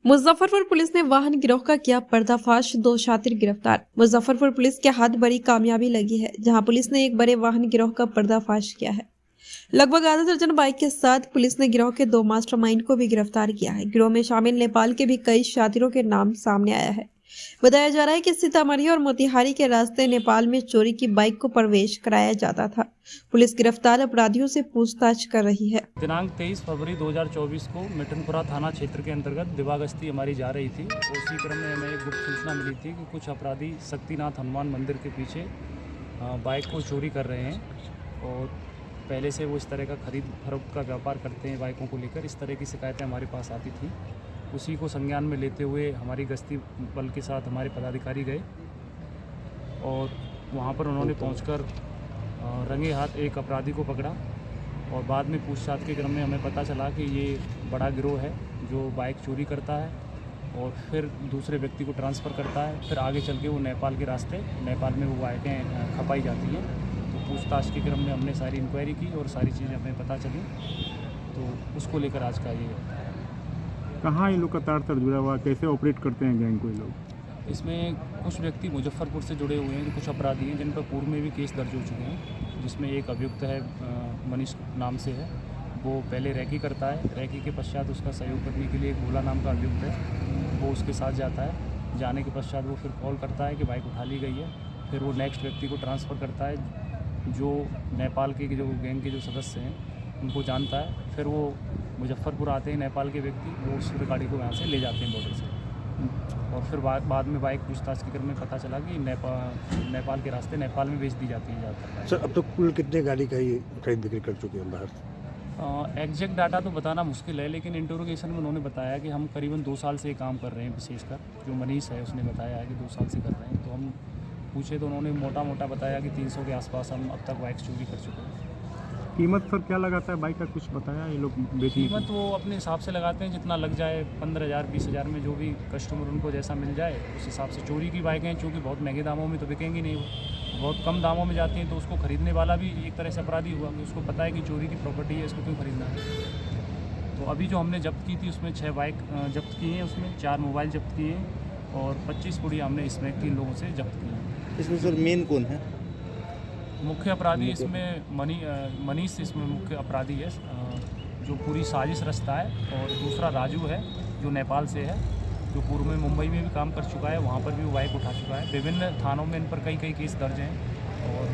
Muzaffarpur police ने वाहन गिरोह का किया पर्दाफाश, 2 शातिर गिरफ्तार। मुजफ्फरपुर पुलिस के हाथ बड़ी कामयाबी लगी है, जहां पुलिस ने एक बड़े वाहन गिरोह का पर्दाफाश किया है। लगभग आधा दर्जन बाइक के साथ पुलिस ने गिरोह के 2 मास्टरमाइंड को भी गिरफ्तार किया है। गिरोह में शामिल नेपाल के भी कई शातिरों के नाम सामने आया है। बताया जा रहा है कि सीतामढ़ी और मोतिहारी के रास्ते नेपाल में चोरी की बाइक को प्रवेश कराया जाता था। पुलिस गिरफ्तार अपराधियों से पूछताछ कर रही है। दिनांक 23 फरवरी 2024 को मिठनपुरा थाना क्षेत्र के अंतर्गत दिवा गश्ती हमारी जा रही थी। उसी क्रम में हमें एक गुप्त सूचना मिली थी कि कुछ अपराधी शक्तिनाथ हनुमान मंदिर के पीछे बाइक को चोरी कर रहे हैं और पहले से वो इस तरह का खरीद फरोख्त का व्यापार करते हैं बाइकों को लेकर। इस तरह की शिकायतें हमारे पास आती थी। उसी को संज्ञान में लेते हुए हमारी गश्ती बल के साथ हमारे पदाधिकारी गए और वहाँ पर उन्होंने पहुंचकर रंगे हाथ एक अपराधी को पकड़ा और बाद में पूछताछ के क्रम में हमें पता चला कि ये बड़ा गिरोह है जो बाइक चोरी करता है और फिर दूसरे व्यक्ति को ट्रांसफ़र करता है। फिर आगे चल के वो नेपाल के रास्ते नेपाल में वो बाइकें खपाई जाती हैं। तो पूछताछ के क्रम में हमने सारी इंक्वायरी की और सारी चीज़ें हमें पता चली, तो उसको लेकर आज का ये कहाँ ये लोग का तार जुड़ा हुआ, कैसे ऑपरेट करते हैं गैंग को ये लोग? इसमें कुछ व्यक्ति मुजफ्फरपुर से जुड़े हुए हैं, जो कुछ अपराधी हैं जिन पर पूर्व में भी केस दर्ज हो चुके हैं, जिसमें एक अभियुक्त है मनीष नाम से है, वो पहले रैकी करता है। रैकी के पश्चात उसका सहयोग करने के लिए एक भोला नाम का अभियुक्त है, वो उसके साथ जाता है। जाने के पश्चात वो फिर कॉल करता है कि बाइक उठा ली गई है। फिर वो नेक्स्ट व्यक्ति को ट्रांसफ़र करता है जो नेपाल के जो गैंग के जो सदस्य हैं उनको जानता है। फिर वो मुजफ्फरपुर आते हैं नेपाल के व्यक्ति, वो उस गाड़ी को यहाँ से ले जाते हैं बॉर्डर से। और फिर बाद में बाइक पूछताछ के क्रम में पता चला कि नेपाल के रास्ते नेपाल में बेच दी जाती है ज़्यादातर। सर, अब तो कुल कितने गाड़ी का ये खरीद बिक्री कर चुके हैं बाहर? एग्जैक्ट डाटा तो बताना मुश्किल है, लेकिन इंटरोगेशन में उन्होंने बताया कि हम करीबन 2 साल से ये काम कर रहे हैं। विशेषकर जो मनीष है उसने बताया है कि 2 साल से कर रहे हैं। तो हम पूछे तो उन्होंने मोटा बताया कि 300 के आसपास हम अब तक बाइक चोरी कर चुके हैं। कीमत सर क्या लगाता है बाइक का, कुछ बताया ये लोग बेचने? कीमत वो अपने हिसाब से लगाते हैं, जितना लग जाए 15,000 20,000 में, जो भी कस्टमर उनको जैसा मिल जाए उस हिसाब से। चोरी की बाइकें चूँकि बहुत महंगे दामों में तो बिकेंगी नहीं, वो बहुत कम दामों में जाती हैं, तो उसको ख़रीदने वाला भी एक तरह से अपराधी हुआ कि उसको पता है कि चोरी की प्रॉपर्टी है, इसको क्यों खरीदना है। तो अभी जो हमने जब्त की थी उसमें 6 बाइक जब्त की हैं, उसमें 4 मोबाइल जब्त किए हैं और 25 पुड़िया हमने इसमें 3 लोगों से जब्त की हैं। इसमें सर मेन कौन है? मुख्य अपराधी इसमें मनीष इसमें मुख्य अपराधी है, जो पूरी साजिश रचता है। और दूसरा राजू है जो नेपाल से है, जो पूर्व में मुंबई में भी काम कर चुका है, वहाँ पर भी वो बाइक उठा चुका है। विभिन्न थानों में इन पर कई केस दर्ज हैं और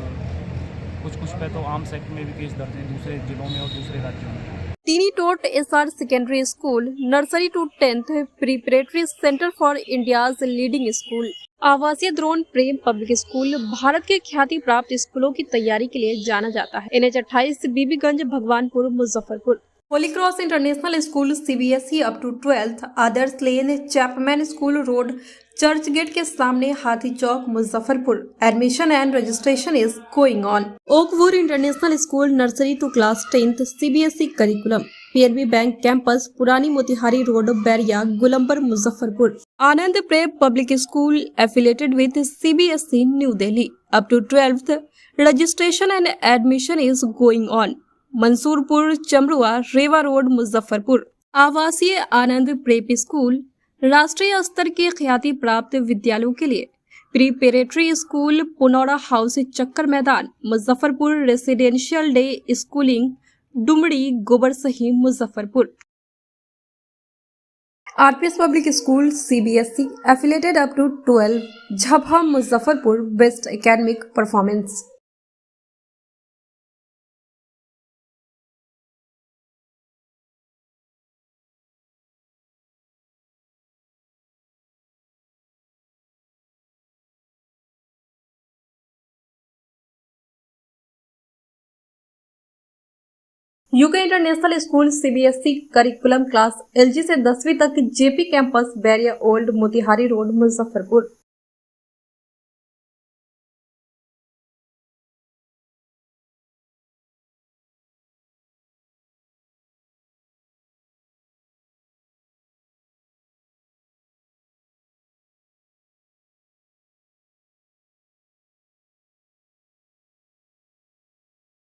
कुछ पे तो आर्म्स एक्ट में भी केस दर्ज हैं दूसरे जिलों में और दूसरे राज्यों में। Tiny tot SR secondary school, nursery to 10th preparatory centre for India's leading school, आवासीय द्रोण प्रेम पब्लिक स्कूल भारत के ख्याति प्राप्त स्कूलों की तैयारी के लिए जाना जाता है। NH 28 Bibiganj Bhagwanpur Muzaffarpur. Holy Cross International school CBSE up to 12th, Adarsh lane Chapman school road church gate के सामने Hathi Chowk Muzaffarpur. Admission and registration is going on. Oakwood International School nursery to class 10th CBSE curriculum, PNB bank campus, पुरानी Motihari road, Bairiya, Golambar, Muzaffarpur. Anand Prem public school affiliated with CBSE new Delhi, up to 12th, registration and admission is going on. Mansurpur, Chamrua, Rewa road, Muzaffarpur. आवासीय आनंद prep school राष्ट्रीय स्तर के ख्याति प्राप्त विद्यालयों के लिए preparatory school, Punaura house, Chakkar Maidan, Muzaffarpur. Residential day schooling, Dumri, Gobarsahi, Muzaffarpur. RPS public school CBSE affiliated up to 12, Jhabha, Muzaffarpur. Best academic performance. UK international school CBSE curriculum class LG से 10वीं तक, JP campus, Bairiya old, Motihari road, Muzaffarpur.